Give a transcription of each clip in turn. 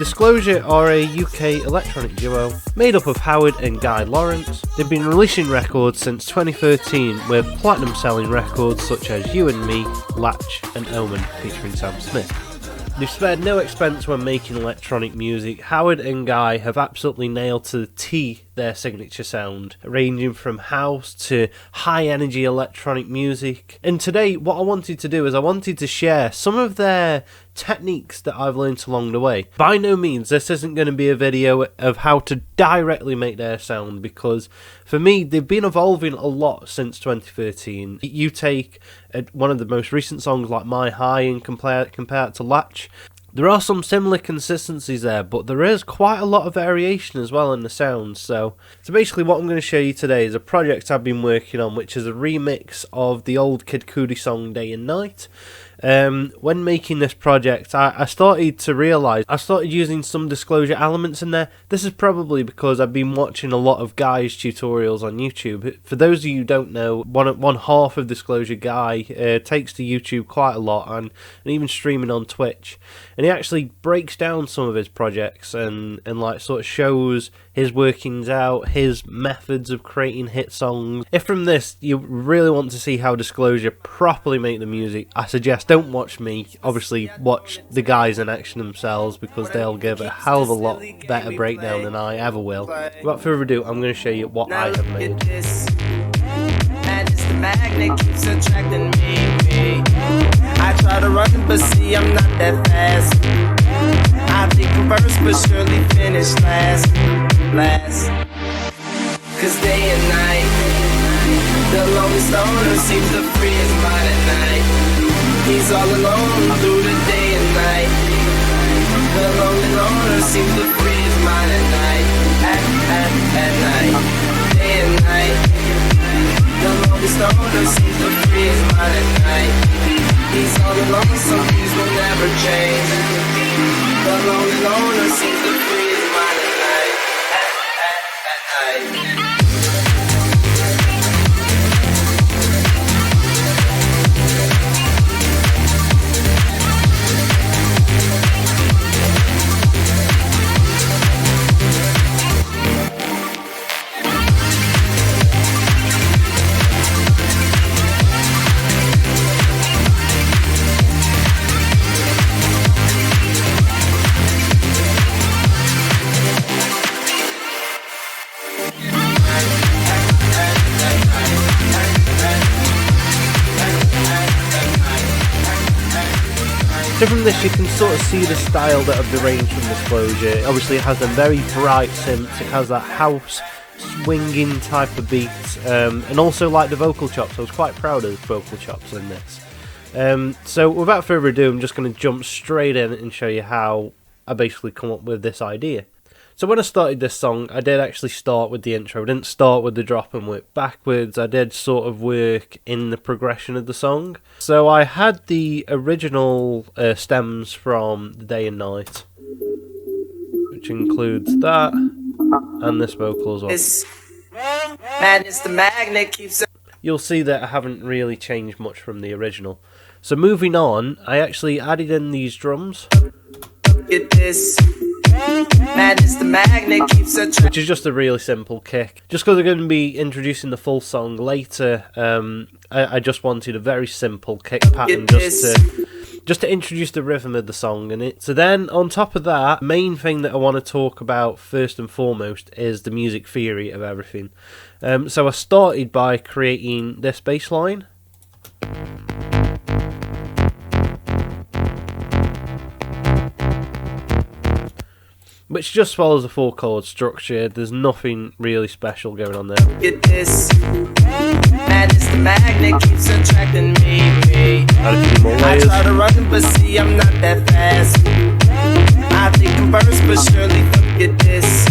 Disclosure are a UK electronic duo made up of Howard and Guy Lawrence. They've been releasing records since 2013 with platinum selling records such as You and Me, Latch and Omen featuring Sam Smith. They've spared no expense when making electronic music. Howard and Guy have absolutely nailed to the T their signature sound, ranging from house to high energy electronic music. And today what I wanted to do is I wanted to share some of their techniques that I've learned along the way. By no means this isn't going to be a video of how to directly make their sound, because for me they've been evolving a lot since 2013. You take one of the most recent songs like My High and compare it to Latch. There are some similar consistencies there, but there is quite a lot of variation as well in the sound. So basically what I'm going to show you today is a project I've been working on, which is a remix of the old Kid Cudi song Day and Night. When making this project, I started to realise I started using some Disclosure elements in there. This is probably because I've been watching a lot of Guy's tutorials on YouTube. For those of you who don't know, one half of Disclosure, Guy, takes to YouTube quite a lot and even streaming on Twitch. And he actually breaks down some of his projects and like sort of shows his workings out, his methods of creating hit songs. If from this you really want to see how Disclosure properly make the music, I suggest don't watch me, obviously watch the guys in action themselves, because they'll give a hell of a lot better breakdown than I ever will. Without further ado, I'm going to show you what I have made. The magnet keeps attracting me. I try to run, but see I'm not that fast. I think first, but surely finish last. Cause day and night, the lonely stoner seems to free his mind at night. He's all alone through the day and night. The lonely loner seems to free his mind at night. At night, day and night. The lonely stoner seems to free his mind at night. He's all alone, some things will never change. The lonely loner seems to free his mind at night. At night. So from this you can sort of see the style that I've deranged from Disclosure. Obviously it has them very bright synths, it has that house swinging type of beat, and also like the vocal chops. I was quite proud of the vocal chops in this. So without further ado, I'm just going to jump straight in and show you how I basically come up with this idea. So when I started this song, I did actually start with the intro. I didn't start with the drop and work backwards. I did sort of work in the progression of the song. So I had the original stems from the Day and Night, which includes that and this vocal as well. Madness, the magnet keeps. You'll see that I haven't really changed much from the original. So moving on, I actually added in these drums. Get this. Madness, the magnet keeps which is just a really simple kick. Just because I'm going to be introducing the full song later, I just wanted a very simple kick pattern just to introduce the rhythm of the song in it. So then on top of that, main thing that I want to talk about first and foremost is the music theory of everything. So I started by creating this bass line. Which just follows a 4-chord structure. There's nothing really special going on there. Get this. Madness, the magnet keeps attracting me. Add a few more layers. I try to run, but see I'm not that fast. I think I'm first, but surely get this.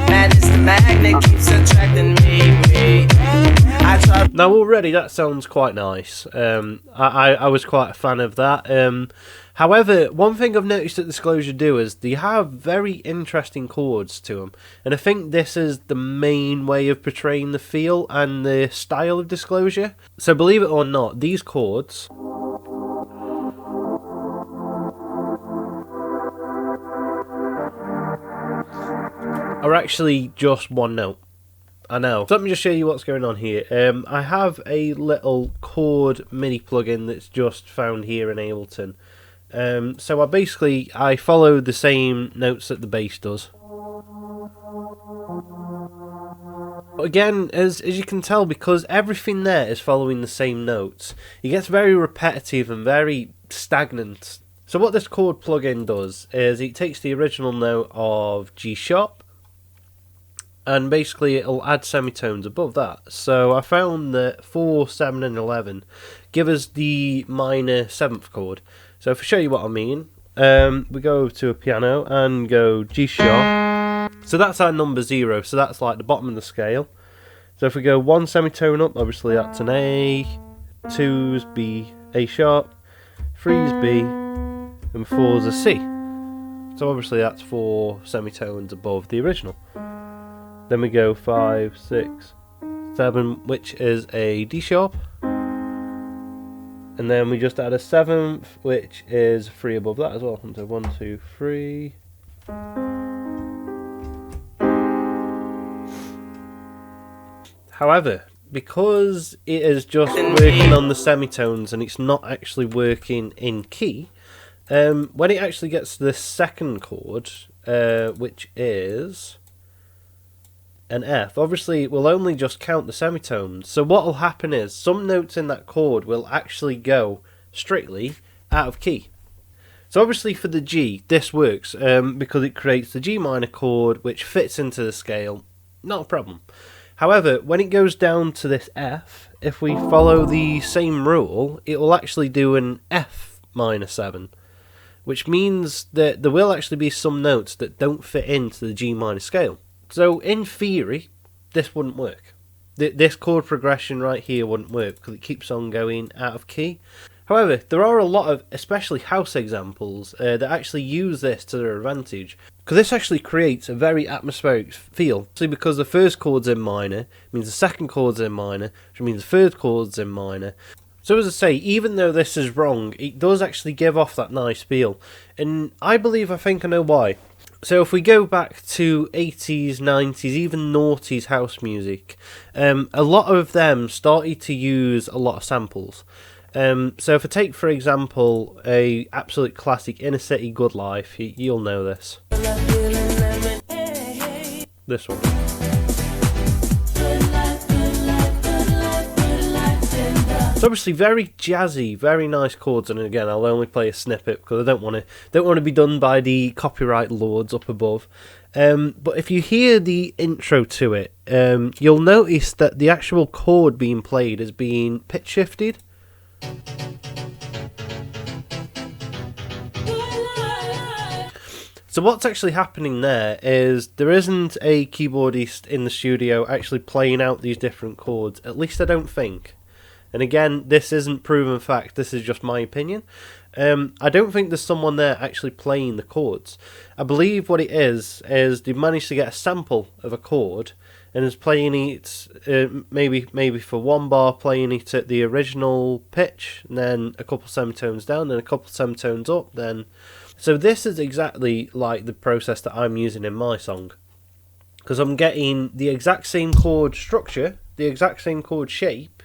Madness, the magnet keeps attracting me. I try. Now already that sounds quite nice. I was quite a fan of that. However, one thing I've noticed that Disclosure do is they have very interesting chords to them, and I think this is the main way of portraying the feel and the style of Disclosure. So believe it or not, these chords are actually just one note. I know. So let me just show you what's going on here. I have a little chord MIDI plugin that's just found here in Ableton. So I follow the same notes that the bass does. But again, as you can tell, because everything there is following the same notes, it gets very repetitive and very stagnant. So what this chord plugin does is it takes the original note of G sharp, and basically it'll add semitones above that. So I found that 4, 7 and 11 give us the minor 7th chord. So if I show you what I mean, we go to a piano and go G sharp. So that's our number 0, so that's like the bottom of the scale. So if we go 1 semitone up, obviously that's an A, 2's B, A sharp, 3's B, and 4's a C. So obviously that's 4 semitones above the original. Then we go 5, 6, 7, which is a D sharp. And then we just add a 7th, which is 3 above that as well. So 1, 2, 3. However, because it is just working on the semitones and it's not actually working in key, when it actually gets to the second chord, which is an F, obviously it will only just count the semitones. So what will happen is some notes in that chord will actually go strictly out of key. So obviously for the G, this works because it creates the G minor chord which fits into the scale, not a problem. However, when it goes down to this F, if we follow the same rule, it will actually do an F minor 7, which means that there will actually be some notes that don't fit into the G minor scale. So in theory, this wouldn't work. This chord progression right here wouldn't work because it keeps on going out of key. However, there are a lot of, especially house examples, that actually use this to their advantage. Because this actually creates a very atmospheric feel. So because the first chord's in minor, means the second chord's in minor, which means the third chord's in minor. So as I say, even though this is wrong, it does actually give off that nice feel. And I think I know why. So if we go back to 80s, 90s, even noughties house music, a lot of them started to use a lot of samples. So if I take, for example, a absolute classic, Inner City Good Life, you'll know this. This one. It's obviously very jazzy, very nice chords, and again, I'll only play a snippet because I don't want to be done by the copyright lords up above. But if you hear the intro to it, you'll notice that the actual chord being played is being pitch shifted. So what's actually happening there is there isn't a keyboardist in the studio actually playing out these different chords, at least I don't think. And again, this isn't proven fact, this is just my opinion. I don't think there's someone there actually playing the chords. I believe what it is they've managed to get a sample of a chord and is playing it, maybe for one bar, playing it at the original pitch, and then a couple semitones down, then a couple semitones up, then... So this is exactly like the process that I'm using in my song. Because I'm getting the exact same chord structure, the exact same chord shape,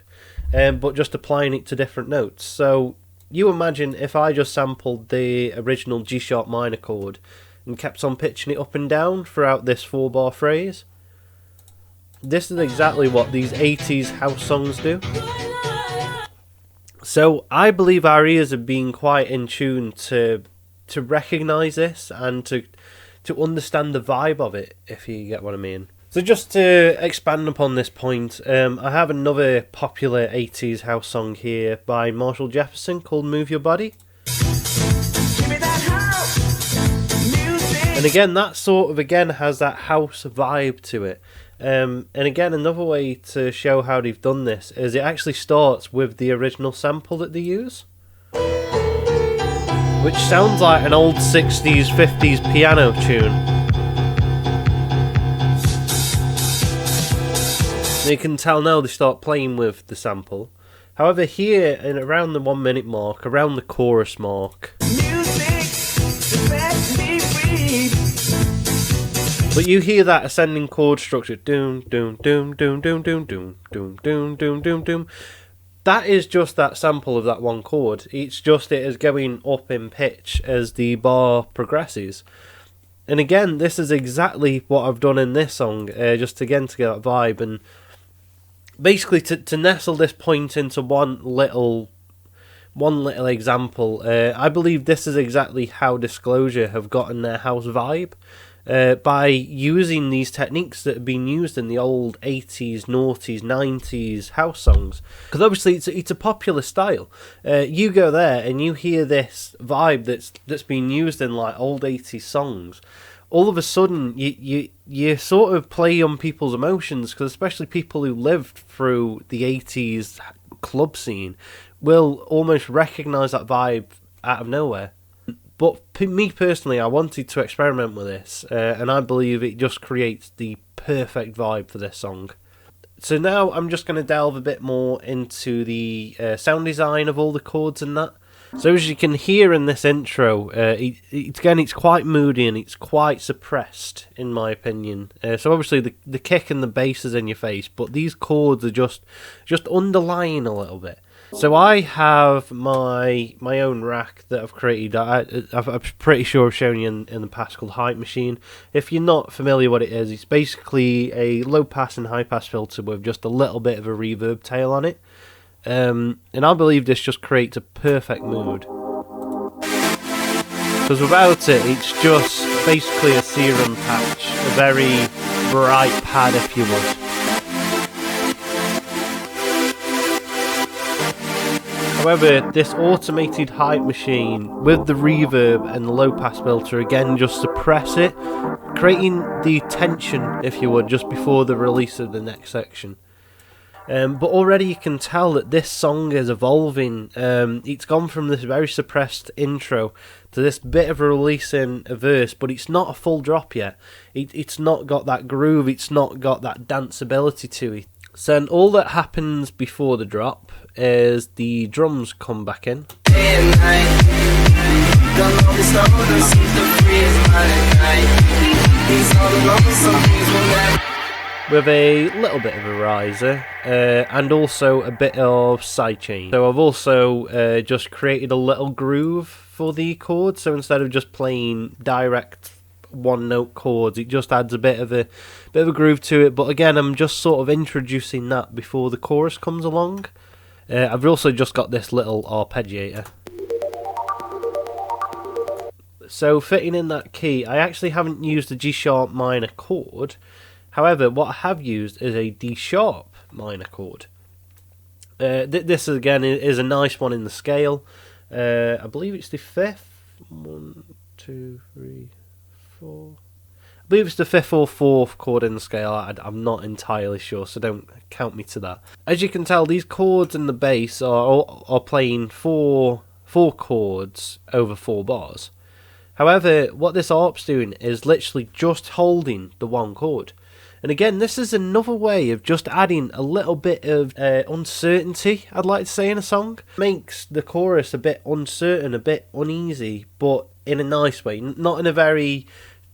but just applying it to different notes. So you imagine if I just sampled the original G sharp minor chord and kept on pitching it up and down throughout this 4-bar phrase. This is exactly what these 80s house songs do. So I believe our ears are being quite in tune to recognise this and to understand the vibe of it, if you get what I mean. So just to expand upon this point, I have another popular 80s house song here by Marshall Jefferson called Move Your Body. And again, that sort of has that house vibe to it. And again, another way to show how they've done this is it actually starts with the original sample that they use, which sounds like an old 60s, 50s piano tune. And you can tell now they start playing with the sample. However, here, and around the 1 minute mark, around the chorus mark, But you hear that ascending chord structure, doom, doom, doom, doom, doom, doom, doom, doom, doom, doom, doom, doom. That is just that sample of that one chord. It's just it is going up in pitch as the bar progresses. And again, this is exactly what I've done in this song, just again to get that vibe. And basically to nestle this point into one little example, I believe this is exactly how Disclosure have gotten their house vibe. By using these techniques that have been used in the old 80s, noughties, 90s house songs. Because obviously it's a popular style. You go there and you hear this vibe that's been used in like old 80s songs. All of a sudden, you sort of play on people's emotions, because especially people who lived through the 80s club scene will almost recognise that vibe out of nowhere. But me personally, I wanted to experiment with this, and I believe it just creates the perfect vibe for this song. So now I'm just going to delve a bit more into the sound design of all the chords and that. So as you can hear in this intro, it's quite moody and it's quite suppressed, in my opinion. So obviously the kick and the bass is in your face, but these chords are just underlying a little bit. So I have my own rack that I've created. I'm pretty sure I've shown you in the past, called Hype Machine. If you're not familiar what it is, it's basically a low pass and high pass filter with just a little bit of a reverb tail on it. And I believe this just creates a perfect mood. Because without it, it's just basically a serum patch, a very bright pad, if you would. However, this automated hype machine with the reverb and the low pass filter again just suppress it, creating the tension, if you would, just before the release of the next section. But already you can tell that this song is evolving. It's gone from this very suppressed intro to this bit of a release in a verse, but it's not a full drop yet. It's not got that groove, it's not got that danceability to it. So and all that happens before the drop is the drums come back in. With a little bit of a riser and also a bit of sidechain. So I've also just created a little groove for the chords. So instead of just playing direct one note chords, it just adds a bit of a groove to it. But again, I'm just sort of introducing that before the chorus comes along. I've also just got this little arpeggiator. So fitting in that key, I actually haven't used a G sharp minor chord. However, what I have used is a D sharp minor chord. This again is a nice one in the scale. I believe it's the fifth. 1, 2, 3, 4. I believe it's the fifth or fourth chord in the scale. I'm not entirely sure, so don't count me to that. As you can tell, these chords and the bass are playing four chords over 4 bars. However, what this arp's doing is literally just holding the one chord. And again, this is another way of just adding a little bit of uncertainty, I'd like to say, in a song. Makes the chorus a bit uncertain, a bit uneasy, but in a nice way. Not in a very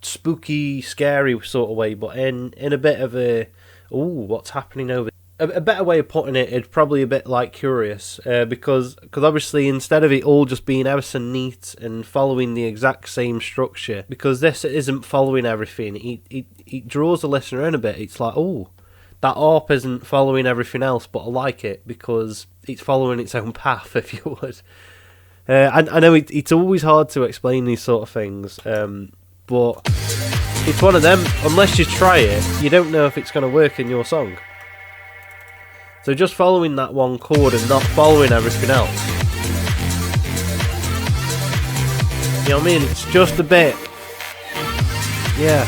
spooky, scary sort of way, but in a bit of a, ooh, what's happening over there? A better way of putting it is probably a bit like Curious, because obviously instead of it all just being ever so neat and following the exact same structure, because this isn't following everything, it draws the listener in a bit. It's like, oh, that ARP isn't following everything else, but I like it because it's following its own path, if you would. I know it's always hard to explain these sort of things, but it's one of them, unless you try it, you don't know if it's going to work in your song. So just following that one chord and not following everything else. You know what I mean? It's just a bit. Yeah.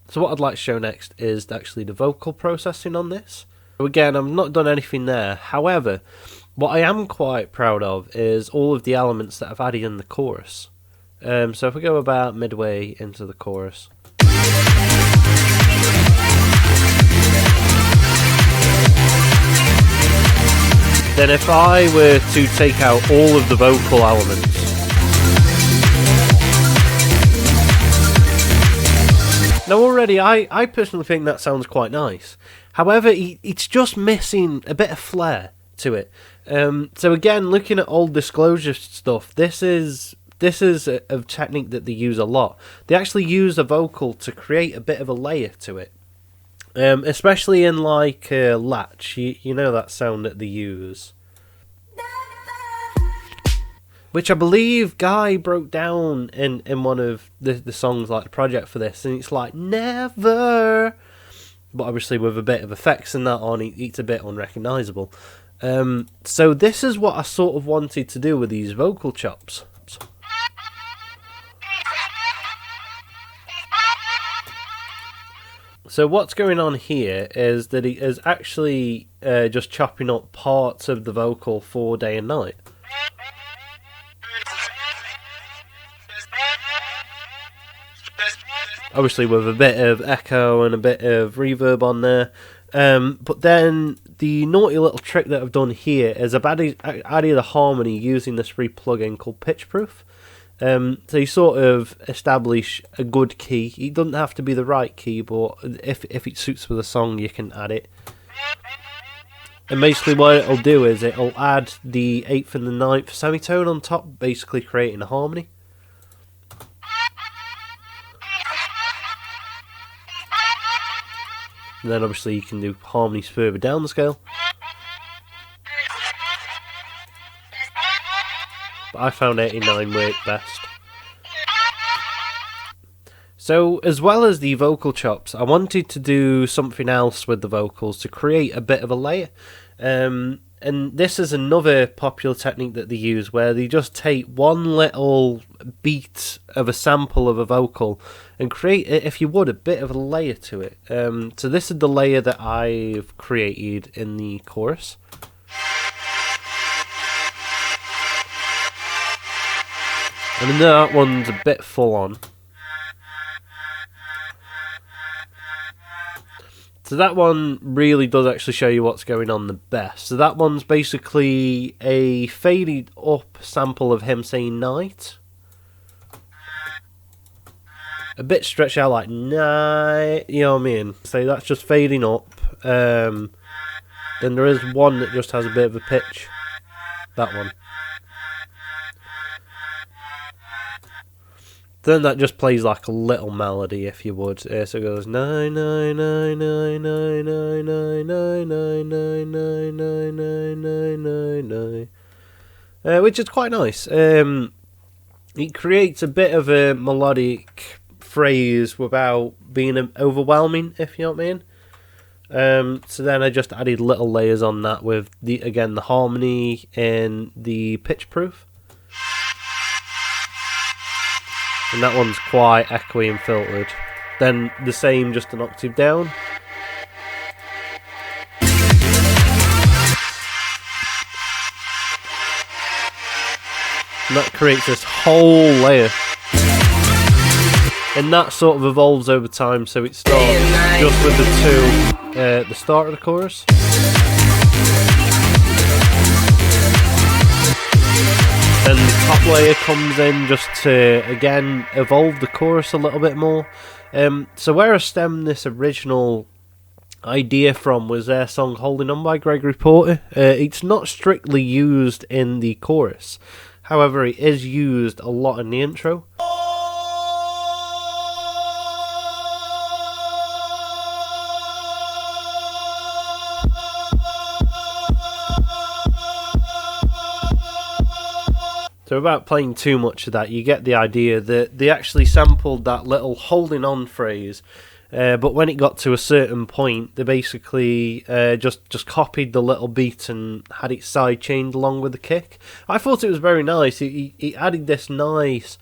So what I'd like to show next is actually the vocal processing on this. So again, I've not done anything there. However, what I am quite proud of is all of the elements that I've added in the chorus. So if we go about midway into the chorus. Then if I were to take out all of the vocal elements, Now already I personally think that sounds quite nice. However, it's just missing a bit of flair to it. So again, looking at old Disclosure stuff, this is a technique that they use a lot. They actually use a vocal to create a bit of a layer to it. Especially in like Latch, you know that sound that they use. Which I believe Guy broke down in one of the songs, like the project for this, and it's like, never. But obviously with a bit of effects and that on, it's a bit unrecognisable. So this is what I sort of wanted to do with these vocal chops. So what's going on here is that he is actually just chopping up parts of the vocal for day and night. Obviously with a bit of echo and a bit of reverb on there. But then the naughty little trick that I've done here is I've added the harmony using this free plugin called Pitch Proof. So you sort of establish a good key. It doesn't have to be the right key, but if it suits with a song, you can add it. And basically what it'll do is it'll add the 8th and the 9th semitone on top, basically creating a harmony. And then obviously you can do harmonies further down the scale. But I found 89 worked best. So as well as the vocal chops, I wanted to do something else with the vocals to create a bit of a layer. And this is another popular technique that they use, where they just take one little beat of a sample of a vocal and create, if you would, a bit of a layer to it. So this is the layer that I've created in the chorus. And then that one's a bit full on. So that one really does actually show you what's going on the best. So that one's basically a faded up sample of him saying night. A bit stretched out like night, you know what I mean? So that's just fading up. Then there is one that just has a bit of a pitch. That one. Then that just plays like a little melody, if you would. So it goes 9 9 9 9 9 9 9 9 9 9 9 9 9 9, which is quite nice. It creates a bit of a melodic phrase without being overwhelming, if you know what I mean. So then I just added little layers on that with the harmony and the pitch proof. And that one's quite echoey and filtered. Then the same, just an octave down. And that creates this whole layer. And that sort of evolves over time, so it starts just with the two at the start of the chorus. And the top layer comes in just to, again, evolve the chorus a little bit more. So where I stemmed this original idea from was their song Holding On by Gregory Porter. It's not strictly used in the chorus. However, it is used a lot in the intro. So without playing too much of that, you get the idea that they actually sampled that little holding on phrase, but when it got to a certain point, they basically just copied the little beat and had it side-chained along with the kick. I thought it was very nice. It added this nice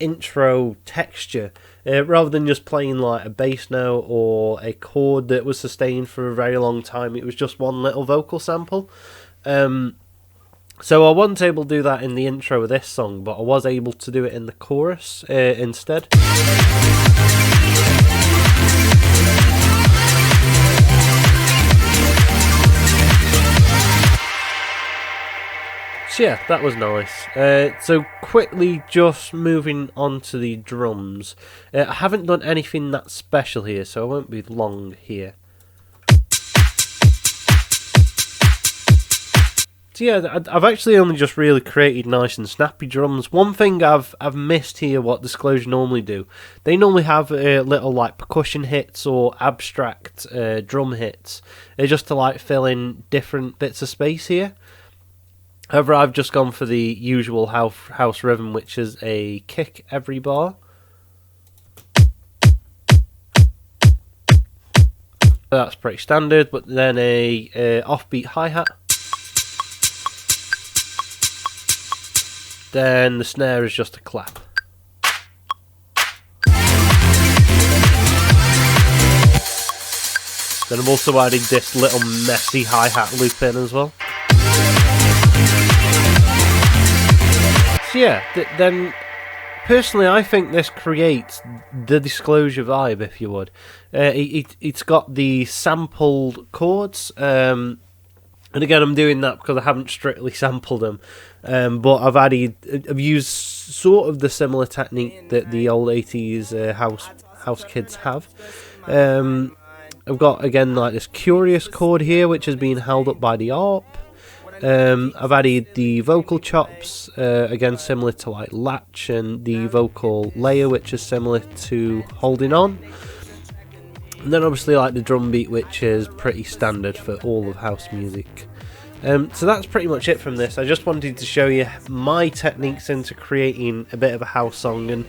intro texture, rather than just playing like a bass note or a chord that was sustained for a very long time. It was just one little vocal sample. So I wasn't able to do that in the intro of this song, but I was able to do it in the chorus instead. So yeah, that was nice. So quickly just moving on to the drums. I haven't done anything that special here, so I won't be long here. So yeah, I've actually only just really created nice and snappy drums. One thing I've missed here, what Disclosure normally do, they normally have little like percussion hits or abstract drum hits, just to like fill in different bits of space here. However, I've just gone for the usual house rhythm, which is a kick every bar. That's pretty standard, but then a offbeat hi-hat. Then the snare is just a clap. Then I'm also adding this little messy hi-hat loop in as well. So yeah, then personally I think this creates the Disclosure vibe, if you would. It's got the sampled chords, and again I'm doing that because I haven't strictly sampled them. But I've used sort of the similar technique that the old 80s house kids have. I've got again like this curious chord here, which has been held up by the ARP. I've added the vocal chops, again similar to like Latch, and the vocal layer, which is similar to Holding On. And then obviously like the drum beat, which is pretty standard for all of house music. So that's pretty much it from this. I just wanted to show you my techniques into creating a bit of a house song, and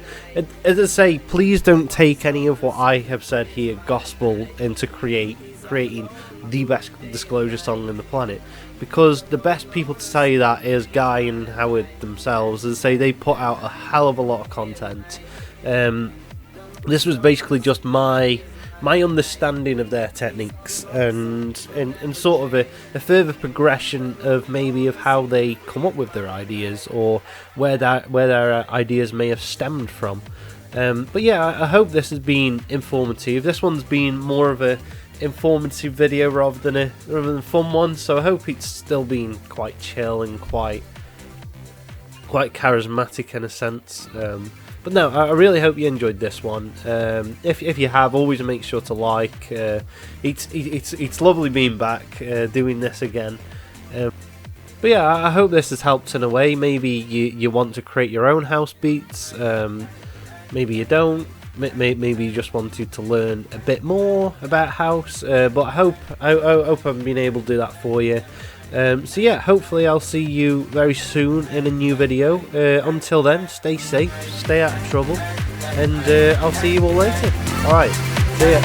as I say, please don't take any of what I have said here gospel into creating the best Disclosure song on the planet, because the best people to tell you that is Guy and Howard themselves. As I say, they put out a hell of a lot of content. This was basically just my understanding of their techniques, and sort of a further progression of maybe of how they come up with their ideas, or where their ideas may have stemmed from. But yeah, I hope this has been informative. This one's been more of a informative video rather than a fun one, so I hope it's still been quite chill and quite charismatic in a sense. But no, I really hope you enjoyed this one. If you have, always make sure to like. It's lovely being back doing this again. But yeah, I hope this has helped in a way. Maybe you want to create your own house beats. Maybe you don't. Maybe you just wanted to learn a bit more about house. But I hope I've been able to do that for you. So yeah, hopefully I'll see you very soon in a new video. Until then, stay safe, stay out of trouble, and I'll see you all later. Alright, see ya.